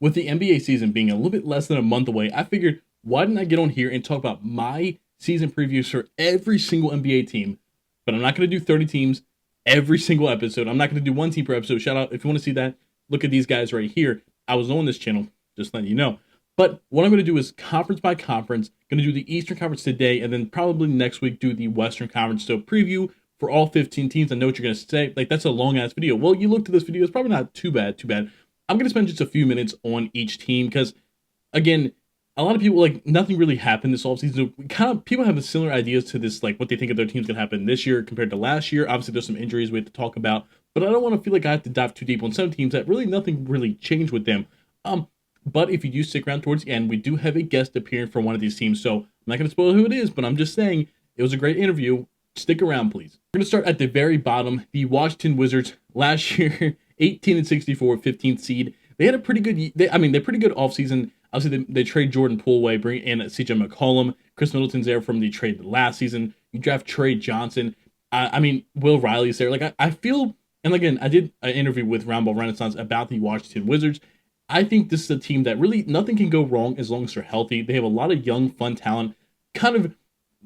with the NBA season being a little bit less than a month away, I figured why didn't I get on here and talk about my season previews for every single NBA team? But I'm not going to do 30 teams every single episode. I'm not going to do one team per episode. Shout out if you want to see that. Look at these guys right here. I was on this channel, just letting you know. But what I'm going to do is conference by conference. Going to do the Eastern Conference today, and then probably next week do the Western Conference. So preview for all 15 teams. I know what you're going to say. Like, that's a long ass video. Well, you looked at this video. It's probably not too bad. I'm going to spend just a few minutes on each team because, again, a lot of people, like, nothing really happened this offseason. So people have similar ideas to this, like, what they think of their team's going to happen this year compared to last year. Obviously, there's some injuries we have to talk about, but I don't want to feel like I have to dive too deep on some teams that really nothing really changed with them. But if you do stick around towards the end, we do have a guest appearing for one of these teams. So I'm not going to spoil who it is, but I'm just saying it was a great interview. Stick around, please. We're going to start at the very bottom. The Washington Wizards last year, 18-64, 15th seed. They had a pretty good, they're pretty good offseason. Obviously, they trade Jordan Poole away, bring in CJ McCollum. Chris Middleton's there from the trade last season. You draft Trey Johnson. Will Riley's there. Like, I feel, and again, I did an interview with Roundball Renaissance about the Washington Wizards. I think this is a team that really nothing can go wrong as long as they're healthy. They have a lot of young, fun talent. Kind of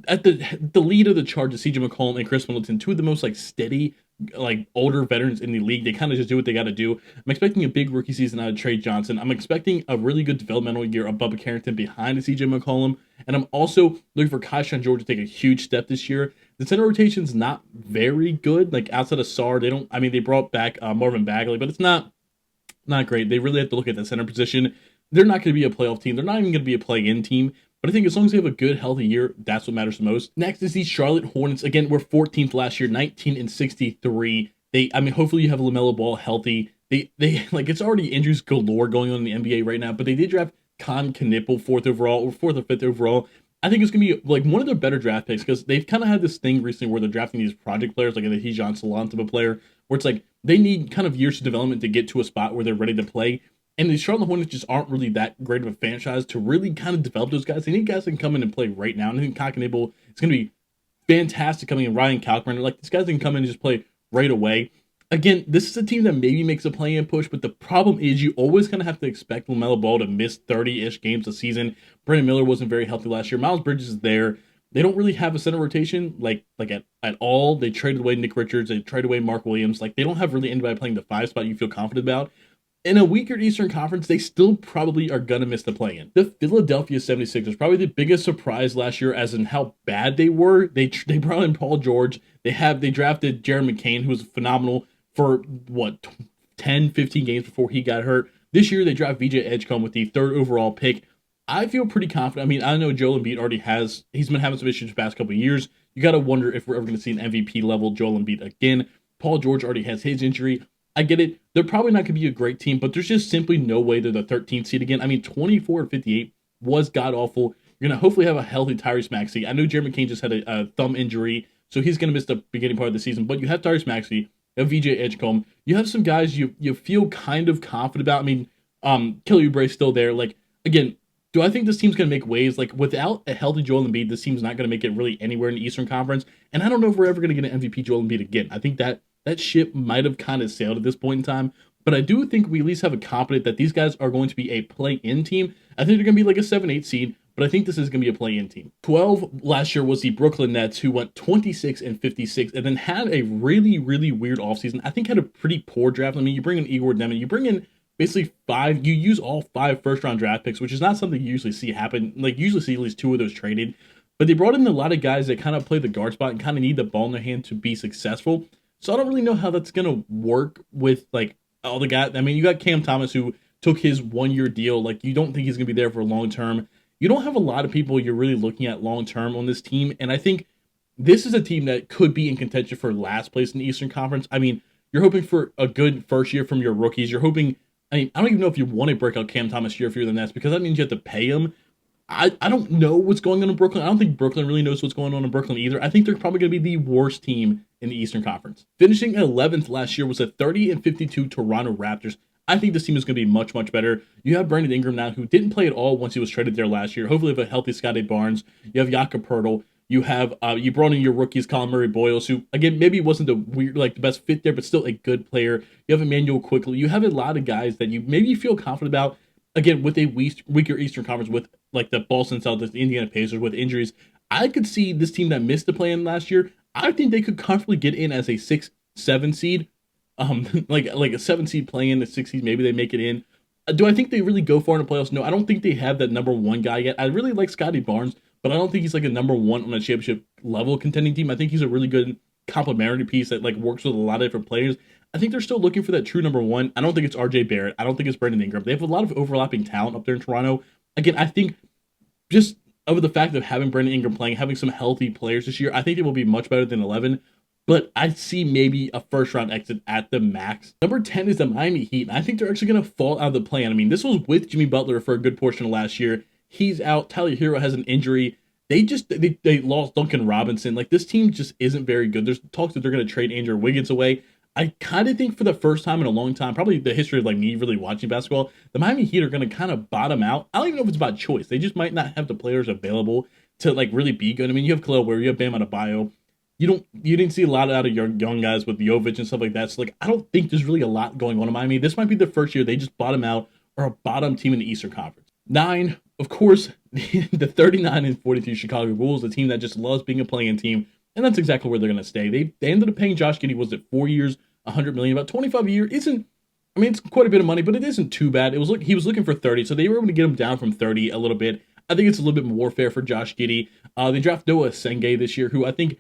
at the lead of the charge is CJ McCollum and Chris Middleton, two of the most like steady, like older veterans in the league. They kind of just do what they got to do. I'm expecting a big rookie season out of Trey Johnson. I'm expecting a really good developmental year of Bubba Carrington behind CJ McCollum. And I'm also looking for Keyshawn George to take a huge step this year. The center rotation's not very good. Like outside of Sarr, they brought back Marvin Bagley, but it's not great. They really have to look at the center position. They're not going to be a playoff team. They're not even going to be a play-in team. But I think as long as they have a good, healthy year, that's what matters the most. Next is the Charlotte Hornets. Again, we're 14th last year, 19-63. Hopefully you have LaMelo Ball healthy. They like it's already injuries galore going on in the NBA right now. But they did draft Con Knipple 4th overall or 4th or 5th overall. I think it's going to be like one of their better draft picks because they've kind of had this thing recently where they're drafting these project players like a Hijan Salan type of player where it's like they need kind of years of development to get to a spot where they're ready to play. And the Charlotte Hornets just aren't really that great of a franchise to really kind of develop those guys. They need guys that can come in and play right now. And I think Conkanable is going to be fantastic coming in. Ryan Kalkbrenner, like these guys that can come in and just play right away. Again, this is a team that maybe makes a play-in push, but the problem is you always kind of have to expect LaMelo Ball to miss 30-ish games a season. Brandon Miller wasn't very healthy last year. Miles Bridges is there. They don't really have a center rotation like at all. They traded away Nick Richards. They traded away Mark Williams. Like they don't have really anybody playing the 5 spot you feel confident about. In a weaker Eastern Conference, they still probably are going to miss the play-in. The Philadelphia 76ers, probably the biggest surprise last year as in how bad they were. They brought in Paul George. They drafted Jared McCain, who was phenomenal for, 10, 15 games before he got hurt. This year, they draft VJ Edgecombe with the 3rd overall pick. I feel pretty confident. I know Joel Embiid he's been having some issues the past couple of years. You got to wonder if we're ever going to see an MVP level Joel Embiid again. Paul George already has his injury. I get it. They're probably not going to be a great team, but there's just simply no way they're the 13th seed again. 24-58 was god-awful. You're going to hopefully have a healthy Tyrese Maxey. I know Jeremy McCain just had a thumb injury, so he's going to miss the beginning part of the season, but you have Tyrese Maxey, you have VJ Edgecombe. You have some guys you feel kind of confident about. Kelly Oubre's still there. Like, again, do I think this team's going to make waves? Like, without a healthy Joel Embiid, this team's not going to make it really anywhere in the Eastern Conference, and I don't know if we're ever going to get an MVP Joel Embiid again. I think that ship might have kind of sailed at this point in time. But I do think we at least have a confidence that these guys are going to be a play-in team. I think they're going to be like a 7-8 seed, but I think this is going to be a play-in team. 12 last year was the Brooklyn Nets, who went 26-56 and then had a really, really weird offseason. I think had a pretty poor draft. You bring in Igor Demin, you bring in basically you use all 5 first-round draft picks, which is not something you usually see happen. Like, you usually see at least 2 of those traded. But they brought in a lot of guys that kind of play the guard spot and kind of need the ball in their hand to be successful. So I don't really know how that's going to work with, like, all the guys. You got Cam Thomas, who took his 1-year deal. Like, you don't think he's going to be there for long term. You don't have a lot of people you're really looking at long term on this team. And I think this is a team that could be in contention for last place in the Eastern Conference. You're hoping for a good first year from your rookies. You're hoping, I don't even know if you want to break out Cam Thomas year for year than that, because that means you have to pay him. I don't know what's going on in Brooklyn. I don't think Brooklyn really knows what's going on in Brooklyn either. I think they're probably going to be the worst team in the Eastern Conference. Finishing 11th last year was a 30-52 Toronto Raptors. I think this team is going to be much, much better. You have Brandon Ingram now, who didn't play at all once he was traded there last year. Hopefully, you have a healthy Scottie Barnes. You have Jakob Poeltl. You have you brought in your rookies, Colin Murray-Boyles, who again maybe wasn't the best fit there, but still a good player. You have Emmanuel Quickly. You have a lot of guys that you maybe feel confident about. again, with a weaker Eastern Conference, with like the Boston Celtics, the Indiana Pacers, with injuries, I could see this team that missed the play-in last year. I think they could comfortably get in as a 6-7 seed, like a 7 seed play-in, a 6 seed, maybe they make it in. Do I think they really go far in the playoffs? No, I don't think they have that number one guy yet. I really like Scotty Barnes, but I don't think he's like a number one on a championship level contending team. I think he's a really good complementary piece that like works with a lot of different players. I think they're still looking for that true number one. I don't think it's RJ Barrett. I don't think it's Brandon Ingram. They have a lot of overlapping talent up there in Toronto. Again, I think just over the fact of having Brandon Ingram playing, having some healthy players this year, I think they will be much better than 11. But I see maybe a first round exit at the max. Number 10 is the Miami Heat. And I think they're actually going to fall out of the plan. I mean, this was with Jimmy Butler for a good portion of last year. He's out. Tyler Hero has an injury. They lost Duncan Robinson. Like, this team just isn't very good. There's talks that they're going to trade Andrew Wiggins away. I kind of think for the first time in a long time, probably the history of like me really watching basketball, the Miami Heat are going to kind of bottom out. I don't even know if it's about choice. They just might not have the players available to like really be good. I mean, you have Khalil Ware, you have Bam Adebayo. You didn't see a lot out of your young guys with Jovic and stuff like that. So like, I don't think there's really a lot going on in Miami. This might be the first year they just bottom out or a bottom team in the Eastern Conference. 9, of course, the 39-42 Chicago Bulls, a team that just loves being a playing team, and that's exactly where they're going to stay. They ended up paying Josh Giddey, was it 4 years, $100 million, about $25 a year. I mean, it's quite a bit of money, but it isn't too bad. He was looking for 30, so they were able to get him down from 30 a little bit. I think it's a little bit more fair for Josh Giddey. They draft Noah Senge this year, who I think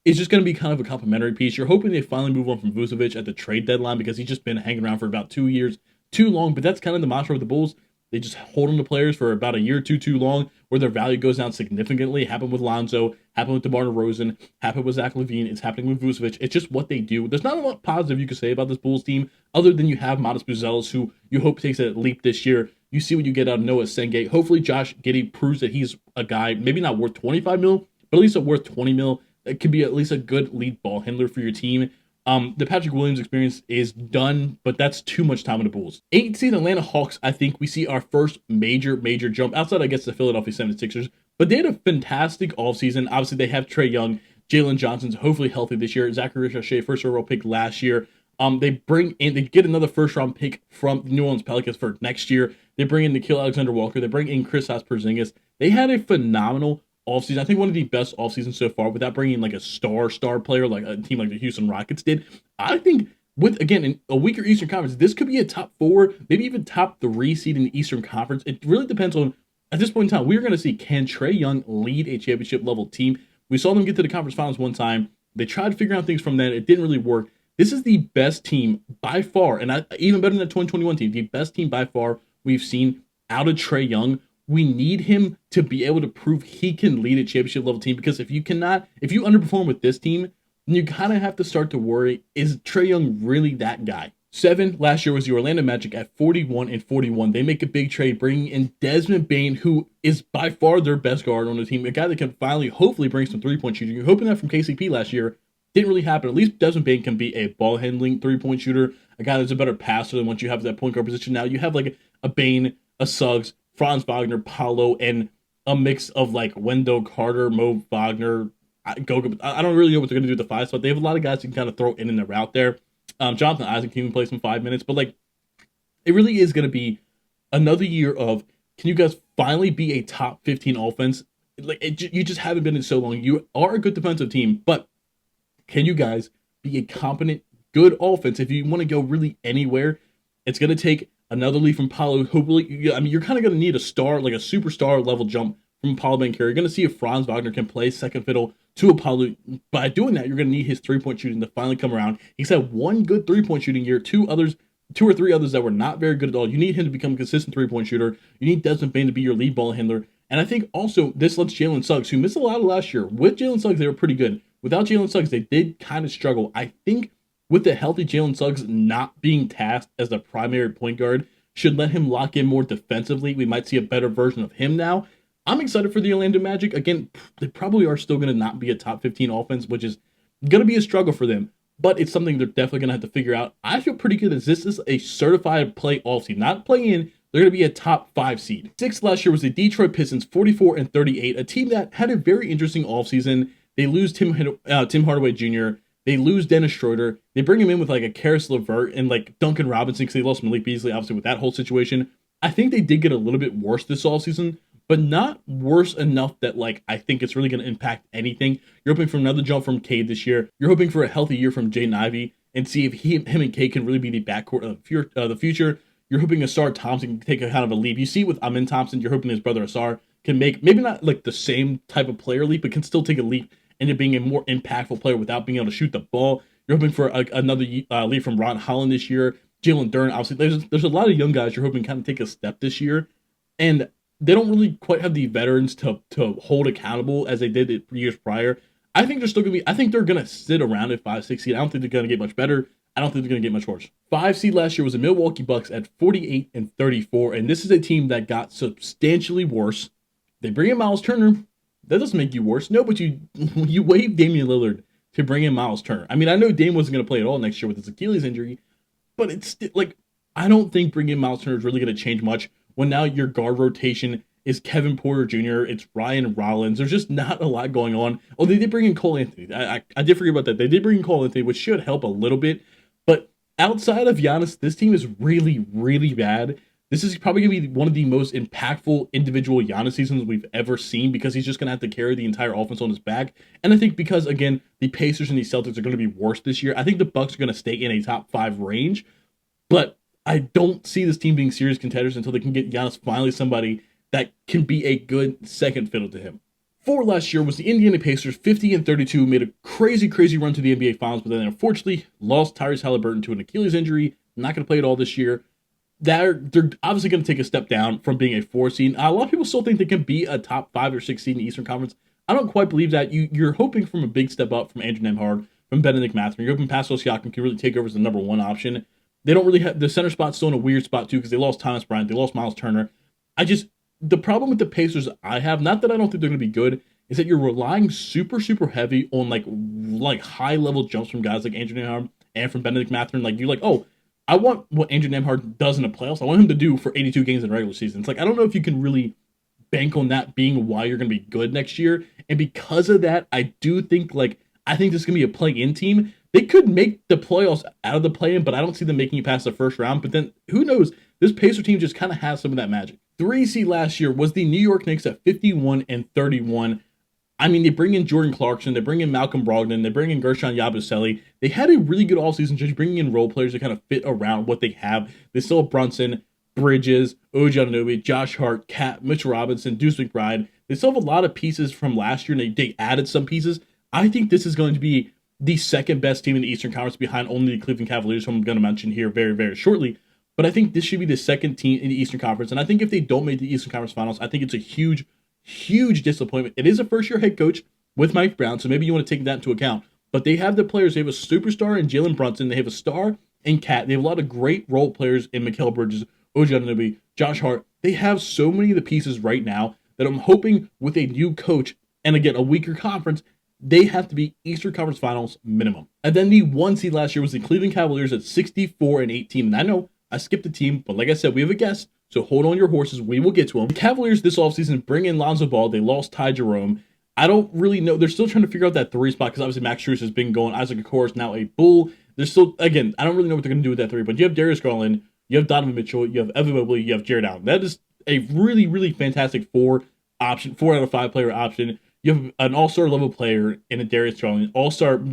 is just going to be kind of a complimentary piece. You're hoping they finally move on from Vucevic at the trade deadline because he's just been hanging around for about 2 years too long. But that's kind of the mantra of the Bulls. They just hold on to players for about a year or two too long, where their value goes down significantly. Happened with Lonzo, happened with DeMar DeRozan, happened with Zach LaVine. It's happening with Vucevic. It's just what they do. There's not a lot positive you could say about this Bulls team, other than you have Modest Buzelis, who you hope takes a leap this year. You see what you get out of Noah Senge. Hopefully, Josh Giddey proves that he's a guy, maybe not worth 25 mil, but at least worth 20 mil. It could be at least a good lead ball handler for your team. The Patrick Williams experience is done, but that's too much time on the Bulls. 8 seed Atlanta Hawks, I think we see our first major jump outside, I guess, the Philadelphia 76ers. But they had a fantastic offseason. Obviously, they have Trae Young, Jalen Johnson's hopefully healthy this year. Zachary Ricochet, first overall pick last year. They get another first round pick from the New Orleans Pelicans for next year. They bring in Nickeil Alexander-Walker. They bring in Kristaps Porzingis. They had a phenomenal offseason. I think one of the best offseasons so far without bringing like a star player like a team like the Houston Rockets did. I think with, again, in a weaker Eastern Conference, this could be a top 4, maybe even top 3 seed in the Eastern Conference. It really depends on, at this point in time, we're going to see, can Trae Young lead a championship level team? We saw them get to the conference finals one time. They tried to figure out things from that. It didn't really work. This is the best team by far, and even better than the 2021 team, the best team by far we've seen out of Trae Young. We need him to be able to prove he can lead a championship level team, because if you underperform with this team, then you kind of have to start to worry, is Trae Young really that guy? 7 last year was the Orlando Magic at 41-41. They make a big trade, bringing in Desmond Bane, who is by far their best guard on the team, a guy that can finally, hopefully, bring some three-point shooting. You're hoping that from KCP last year. Didn't really happen. At least Desmond Bane can be a ball-handling three-point shooter, a guy that's a better passer than once you have that point guard position. Now you have like a Bane, a Suggs, Franz Wagner, Paolo, and a mix of like Wendell Carter, Mo Wagner, Goga. I don't really know what they're going to do with the 5 spot. They have a lot of guys you can kind of throw in and out there. Jonathan Isaac can even play some 5 minutes, but like, it really is going to be another year of, can you guys finally be a top 15 offense? Like, you just haven't been in so long. You are a good defensive team, but can you guys be a competent, good offense? If you want to go really anywhere, it's going to take another lead from Paolo. Hopefully, I mean, you're kind of going to need a star, like a superstar level jump from Paolo Banchero. You're going to see if Franz Wagner can play second fiddle to a Paolo. By doing that, you're going to need his 3-point shooting to finally come around. He's had one good 3-point shooting year, 2 or 3 others that were not very good at all. You need him to become a consistent 3-point shooter. You need Desmond Bane to be your lead ball handler. And I think also this lets Jalen Suggs, who missed a lot of last year. With Jalen Suggs, they were pretty good. Without Jalen Suggs, they did kind of struggle. I think with the healthy Jalen Suggs not being tasked as the primary point guard should let him lock in more defensively. We might see a better version of him now. I'm excited for the Orlando Magic. Again, they probably are still going to not be a top 15 offense, which is going to be a struggle for them. But it's something they're definitely going to have to figure out. I feel pretty good as this is a certified play off seed. Not play in, they're going to be a top 5 seed. 6th last year was the Detroit Pistons, 44-38, a team that had a very interesting offseason. They lose Tim Hardaway Jr., they lose Dennis Schroeder. They bring him in with like a Karis LeVert and like Duncan Robinson because they lost Malik Beasley, obviously, with that whole situation. I think they did get a little bit worse this offseason, but not worse enough that like I think it's really going to impact anything. You're hoping for another jump from Cade this year. You're hoping for a healthy year from Jaden Ivey and see if him and Cade can really be the backcourt of the future. You're hoping Asar Thompson can take a kind of a leap. You see with Amin Thompson, you're hoping his brother Asar can make maybe not like the same type of player leap, but can still take a leap into being a more impactful player without being able to shoot the ball. You're hoping for another leap from Ron Holland this year. Jalen Duren, obviously, there's a lot of young guys you're hoping kind of take a step this year, and they don't really quite have the veterans to hold accountable as they did years prior. I think they're still gonna be. I think they're gonna sit around at 5-6 seed. I don't think they're gonna get much better. I don't think they're gonna get much worse. 5 seed last year was the Milwaukee Bucks at 48-34, and this is a team that got substantially worse. They bring in Miles Turner. That doesn't make you worse. No, but you waived Damian Lillard to bring in Miles Turner. I mean, I know Dame wasn't going to play at all next year with his Achilles injury, but it's still, like, I don't think bringing in Miles Turner is really going to change much when now your guard rotation is Kevin Porter Jr., it's Ryan Rollins. There's just not a lot going on. Oh, they did bring in Cole Anthony. I did forget about that. They did bring in Cole Anthony, which should help a little bit. But outside of Giannis, this team is really, really bad. This is probably going to be one of the most impactful individual Giannis seasons we've ever seen because he's just going to have to carry the entire offense on his back. And I think because, again, the Pacers and the Celtics are going to be worse this year, I think the Bucks are going to stay in a top 5 range. But I don't see this team being serious contenders until they can get Giannis finally somebody that can be a good second fiddle to him. 4 last year was the Indiana Pacers, 50-32, made a crazy, crazy run to the NBA Finals, but then unfortunately lost Tyrese Halliburton to an Achilles injury. Not going to play it all this year. They're obviously going to take a step down from being a 4 seed. A lot of people still think they can be a top 5 or 6 seed in the Eastern Conference. I don't quite believe that. You're hoping from a big step up from Andrew Nembhard, from Benedict Mathurin. You're hoping Pascal Siakam can really take over as the number 1 option. They don't really have the center spot's still in a weird spot too because they lost Thomas Bryant, they lost Miles Turner. The problem with the Pacers I have, not that I don't think they're going to be good, is that you're relying super, super heavy on like high level jumps from guys like Andrew Nembhard and from Benedict Mathurin. Like you're like, oh, I want what Andrew Nembhard does in the playoffs. I want him to do for 82 games in the regular season. It's like I don't know if you can really bank on that being why you're going to be good next year. And because of that, I do think I think this is going to be a play-in team. They could make the playoffs out of the play-in, but I don't see them making it past the first round. But then who knows? This Pacer team just kind of has some of that magic. 3 seed last year was the New York Knicks at 51-31. I mean, they bring in Jordan Clarkson, they bring in Malcolm Brogdon, they bring in Gershon Yabusele. They had a really good offseason just bringing in role players to kind of fit around what they have. They still have Brunson, Bridges, OG Anunoby, Josh Hart, Cat, Mitchell Robinson, Deuce McBride. They still have a lot of pieces from last year, and they added some pieces. I think this is going to be the second best team in the Eastern Conference behind only the Cleveland Cavaliers, who I'm going to mention here very, very shortly. But I think this should be the second team in the Eastern Conference. And I think if they don't make the Eastern Conference Finals, I think it's a huge, huge disappointment. It is a first-year head coach with Mike Brown, so maybe you want to take that into account. But they have the players. They have a superstar in Jalen Brunson. They have a star in Cat. They have a lot of great role players in Mikal Bridges, OG Anunoby, Josh Hart. They have so many of the pieces right now that I'm hoping with a new coach and, again, a weaker conference, they have to be Eastern Conference Finals minimum. And then the 1 seed last year was the Cleveland Cavaliers at 64-18. And I know I skipped a team, but like I said, we have a guest, so hold on your horses. We will get to them. The Cavaliers this offseason bring in Lonzo Ball. They lost Ty Jerome. I don't really know. They're still trying to figure out that 3 spot because obviously Max Strus has been going. Isaac Okoro is now a Bull. They're still, again, I don't really know what they're going to do with that 3, but you have Darius Garland, you have Donovan Mitchell, you have Evan Mobley, you have Jared Allen. That is a really, really fantastic 4 out of 5 player option. You have an all-star level player in a Darius Garland,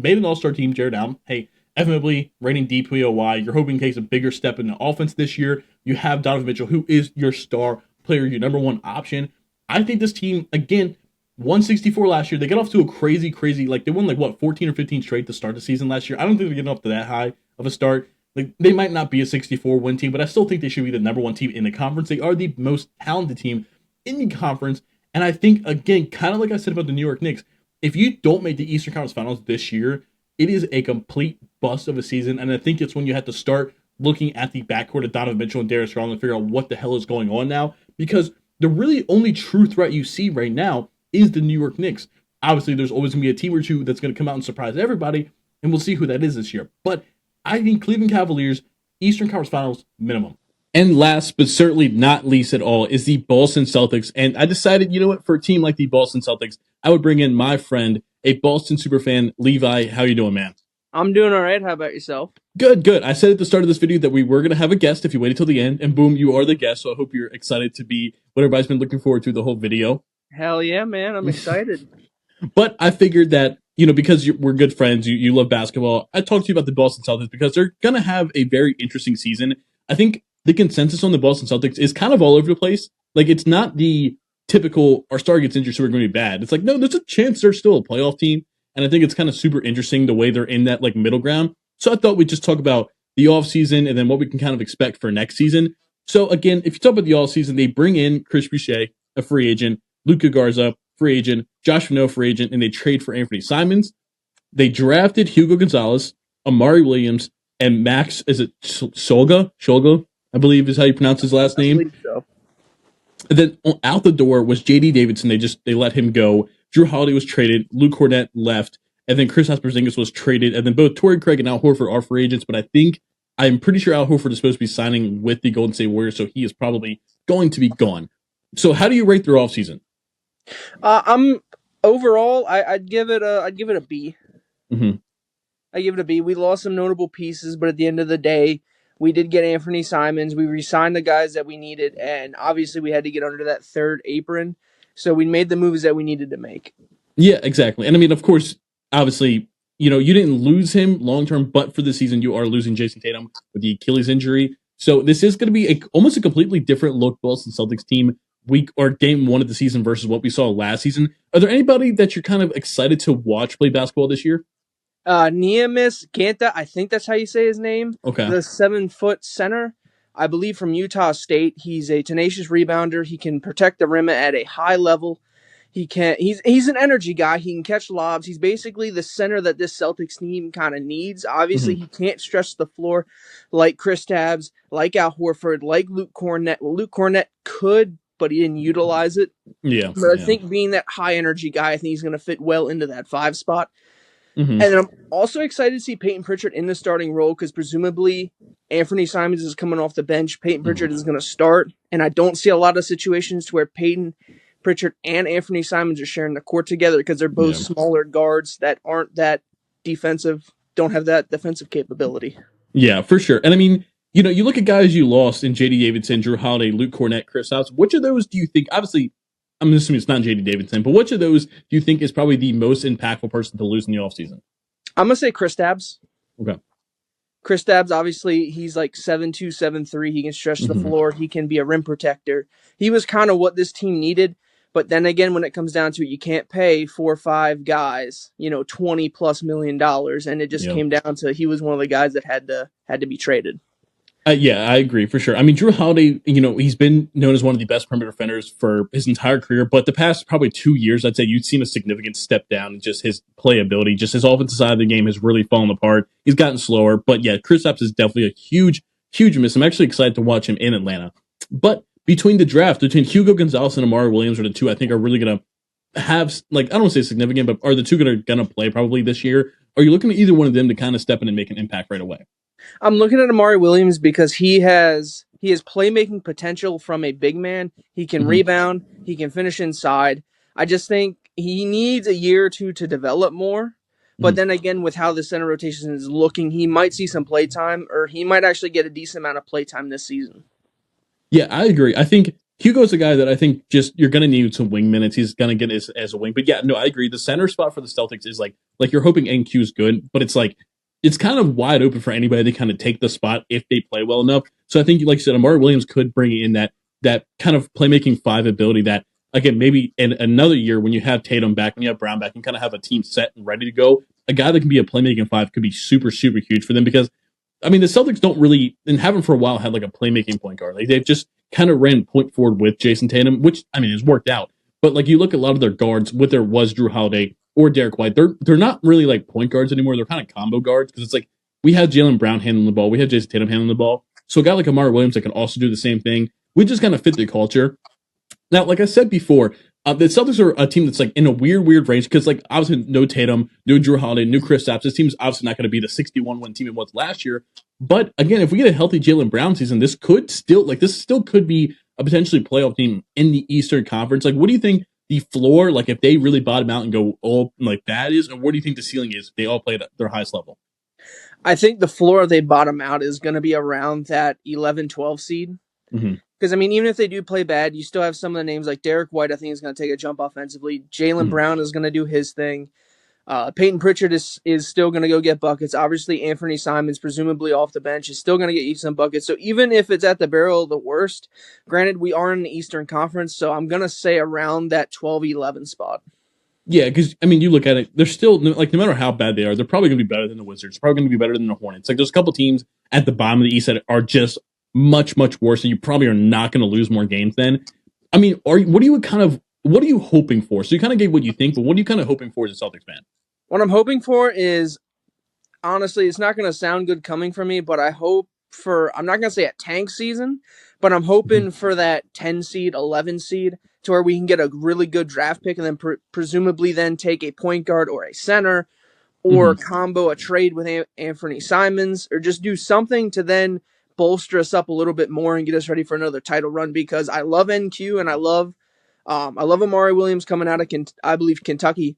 made an all-star team, Jared Allen. Hey, Evan Mobley, rating DPOY. You're hoping he takes a bigger step in the offense this year. You have Donovan Mitchell, who is your star player, your number 1 option. I think this team, again, 164 last year. They got off to a crazy, they won 14 or 15 straight to start the season last year. I don't think they're getting off to that high of a start. They might not be a 64 win team, but I still think they should be the number 1 team in the conference. They are the most talented team in the conference. And I think, again, kind of like I said about the New York Knicks, if you don't make the Eastern Conference Finals this year, it is a complete bust of a season. And I think it's when you have to start looking at the backcourt of Donovan Mitchell and Darius Garland and figure out what the hell is going on now. Because the really only true threat you see right now is the New York Knicks. Obviously, there's always going to be a team or two that's going to come out and surprise everybody, and we'll see who that is this year. But I think Cleveland Cavaliers, Eastern Conference Finals, minimum. And last, but certainly not least at all, is the Boston Celtics. And I decided, you know what, for a team like the Boston Celtics, I would bring in my friend, a Boston superfan, Levi. How you doing, man? I'm doing all right. How about yourself? Good, good. I said at the start of this video that we were going to have a guest if you waited till the end, and boom, you are the guest. So I hope you're excited to be what everybody's been looking forward to the whole video. Hell yeah, man. I'm excited. But I figured that, because we're good friends, you love basketball, I talked to you about the Boston Celtics because they're going to have a very interesting season. I think the consensus on the Boston Celtics is kind of all over the place. Like, it's not the typical, our star gets injured, so we're going to be bad. It's like, no, there's a chance they're still a playoff team. And I think it's kind of super interesting the way they're in that, like, middle ground. So I thought we'd just talk about the offseason and then what we can kind of expect for next season. So, again, if you talk about the offseason, they bring in Chris Boucher, a free agent, Luka Garza, free agent, Josh Vanot, free agent, and they trade for Anthony Simons. They drafted Hugo Gonzalez, Amari Williams, and Max, is it Shulga? Shulga, I believe is how you pronounce his last name. I believe so. And then out the door was J.D. Davidson. They let him go. Drew Holiday was traded. Luke Cornett left. And then Kristaps Porzingis was traded. And then both Torrey Craig and Al Horford are free agents. But I'm pretty sure Al Horford is supposed to be signing with the Golden State Warriors, so he is probably going to be gone. So how do you rate their offseason? I'm overall. I'd give it a B. Mm-hmm. I give it a B. We lost some notable pieces, but at the end of the day, we did get Anthony Simons. We re-signed the guys that we needed, and obviously we had to get under that third apron. So we made the moves that we needed to make. Yeah, exactly. And I mean, of course, obviously, you didn't lose him long term, but for the season, you are losing Jason Tatum with the Achilles injury. So this is going to be almost a completely different look Boston Celtics team week or game one of the season versus what we saw last season. Are there anybody that you're kind of excited to watch play basketball this year? Neemias Ganta, I think that's how you say his name. Okay. The 7-foot center, I believe from Utah State. He's a tenacious rebounder. He can protect the rim at a high level. He's an energy guy. He can catch lobs. He's basically the center that this Celtics team kind of needs. Obviously, he can't stretch the floor like Kristaps, like Al Horford, like Luke Cornett. Well, Luke Cornett could, but he didn't utilize it. Yeah. But I think being that high energy guy, I think he's going to fit well into that 5 spot. Mm-hmm. And then I'm also excited to see Peyton Pritchard in the starting role because presumably Anthony Simons is coming off the bench. Peyton Pritchard is going to start. And I don't see a lot of situations to where Peyton Pritchard and Anthony Simons are sharing the court together because they're both smaller guards that aren't that defensive, don't have that defensive capability. Yeah, for sure. And I mean, you look at guys you lost in J.D. Davidson, Drew Holiday, Luke Cornett, Kristaps. Which of those do you think, obviously, I'm assuming it's not J.D. Davidson, but which of those do you think is probably the most impactful person to lose in the offseason? I'm going to say Kristaps. Okay. Kristaps, obviously, he's like 7'2", 7'3". He can stretch the floor. He can be a rim protector. He was kind of what this team needed. But then again, when it comes down to it, you can't pay 4 or 5 guys, $20+ million. And it just came down to he was one of the guys that had to be traded. Yeah, I agree for sure. I mean, Drew Holiday, he's been known as one of the best perimeter defenders for his entire career, but the past probably 2 years, I'd say you've seen a significant step down in just his playability. Just his offensive side of the game has really fallen apart. He's gotten slower, but yeah, Kristaps is definitely a huge, huge miss. I'm actually excited to watch him in Atlanta. But between the draft, between Hugo Gonzalez and Amari Williams are the two I think are really going to have, I don't want to say significant, but are the two going to play probably this year? Are you looking at either one of them to kind of step in and make an impact right away? I'm looking at Amari Williams because he has playmaking potential from a big man. He can rebound. He can finish inside. I just think he needs a year or two to develop more. But then again, with how the center rotation is looking, he might see some play time, or he might actually get a decent amount of play time this season. Yeah, I agree. I think Hugo's a guy that I think just you're going to need some wing minutes. He's going to get as a wing. But yeah, no, I agree. The center spot for the Celtics is like you're hoping NQ is good, but it's like it's kind of wide open for anybody to kind of take the spot if they play well enough. So I think, like you said, Amari Williams could bring in that kind of playmaking 5 ability that, again, maybe in another year when you have Tatum back and you have Brown back and kind of have a team set and ready to go, a guy that can be a playmaking 5 could be super, super huge for them because, I mean, the Celtics don't really, and haven't for a while, had like a playmaking point guard. Like they've just kind of ran point forward with Jason Tatum, which, I mean, has worked out. But like you look at a lot of their guards, what there was Drew Holiday or Derek White, they're not really like point guards anymore. They're kind of combo guards because it's like we have Jaylen Brown handling the ball, we have Jason Tatum handling the ball. So a guy like Amari Williams that can also do the same thing. We just kind of fit the culture. Now, like I said before, the Celtics are a team that's like in a weird range because like obviously no Tatum, no Drew Holiday, no Kristaps. This team's obviously not going to be the 61-win team it was last year. But again, if we get a healthy Jaylen Brown season, this still could be a potentially playoff team in the Eastern Conference. Like, what do you think the floor, like if they really bottom out and go all like that is, and what do you think the ceiling is if they all play at their highest level? I think the floor they bottom out is going to be around that 11-12 seed. Mm-hmm. Because, I mean, even if they do play bad, you still have some of the names like Derek White, I think, is going to take a jump offensively. Jaylen Mm-hmm. Brown is going to do his thing. Peyton Pritchard is still going to go get buckets. Obviously, Anthony Simons, presumably off the bench, is still going to get you some buckets. So even if it's at the barrel of the worst, granted, we are in the Eastern Conference, so I'm going to say around that 12-11 spot. Yeah, because I mean, you look at it, they're still like no matter how bad they are, they're probably going to be better than the Wizards. Probably going to be better than the Hornets. Like there's a couple teams at the bottom of the East that are just much worse, and you probably are not going to lose more games. Then, I mean, what are you hoping for? So you kind of gave what you think, but what are you kind of hoping for as a Celtics fan? What I'm hoping for is, honestly, it's not going to sound good coming from me, but I hope for, I'm not going to say a tank season, but I'm hoping for that 10 seed, 11 seed to where we can get a really good draft pick and then presumably then take a point guard or a center or combo a trade with Anthony Simons or just do something to then bolster us up a little bit more and get us ready for another title run because I love NQ and I love Amari Williams coming out of, I believe, Kentucky.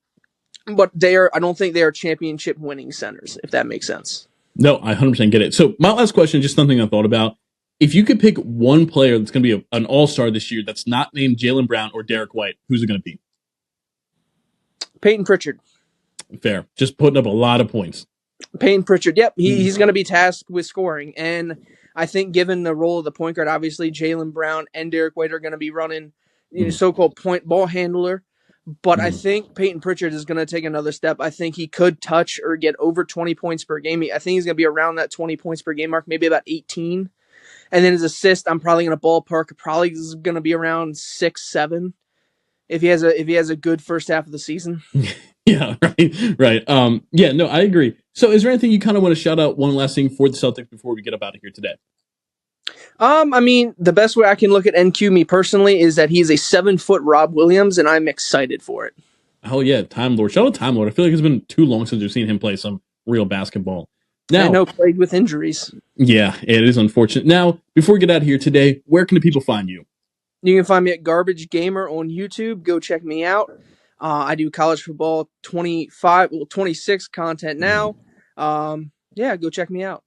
But I don't think they are championship winning centers, if that makes sense. No, I 100% get it. So my last question, just something I thought about. If you could pick one player that's going to be an all-star this year that's not named Jaylen Brown or Derek White, who's it going to be? Peyton Pritchard. Fair. Just putting up a lot of points. Peyton Pritchard. Yep, he's going to be tasked with scoring. And I think given the role of the point guard, obviously Jaylen Brown and Derek White are going to be running so-called point ball handler. But I think Peyton Pritchard is going to take another step. I think he could touch or get over 20 points per game. I think he's going to be around that 20 points per game mark, maybe about 18. And then his assist, I'm probably going to ballpark. Probably is going to be around 6, 7 if he has a good first half of the season. Yeah, right. Yeah, no, I agree. So is there anything you kind of want to shout out one last thing for the Celtics before we get up out of here today? I mean, the best way I can look at NQ, me personally, is that he's a 7-foot Rob Williams, and I'm excited for it. Oh, yeah, Time Lord. Shout out Time Lord. I feel like it's been too long since we've seen him play some real basketball. Now, I know, played with injuries. Yeah, it is unfortunate. Now, before we get out of here today, where can the people find you? You can find me at Garbage Gamer on YouTube. Go check me out. I do college football 26 content now. Yeah, go check me out.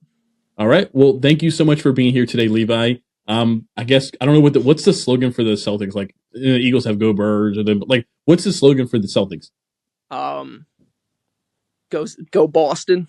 All right. Well, thank you so much for being here today, Levi. I guess I don't know what's the slogan for the Celtics. Like the Eagles have "Go Birds," or what's the slogan for the Celtics? Go Boston.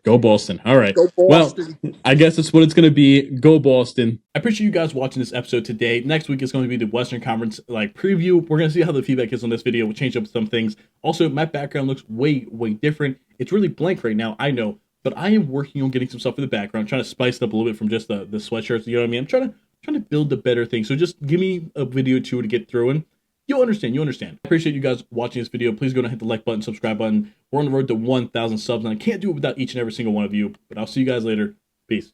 Go Boston. All right. Go Boston. Well, I guess that's what it's going to be. Go Boston. I appreciate you guys watching this episode today. Next week is going to be the Western Conference preview. We're going to see how the feedback is on this video. We'll change up some things. Also, my background looks way different. It's really blank right now, I know, but I am working on getting some stuff in the background, trying to spice it up a little bit from just the sweatshirts. You know what I mean? I'm trying to build a better thing. So just give me a video or two to get through and you'll understand. I appreciate you guys watching this video. Please go and hit the like button, subscribe button. We're on the road to 1,000 subs, and I can't do it without each and every single one of you. But I'll see you guys later. Peace.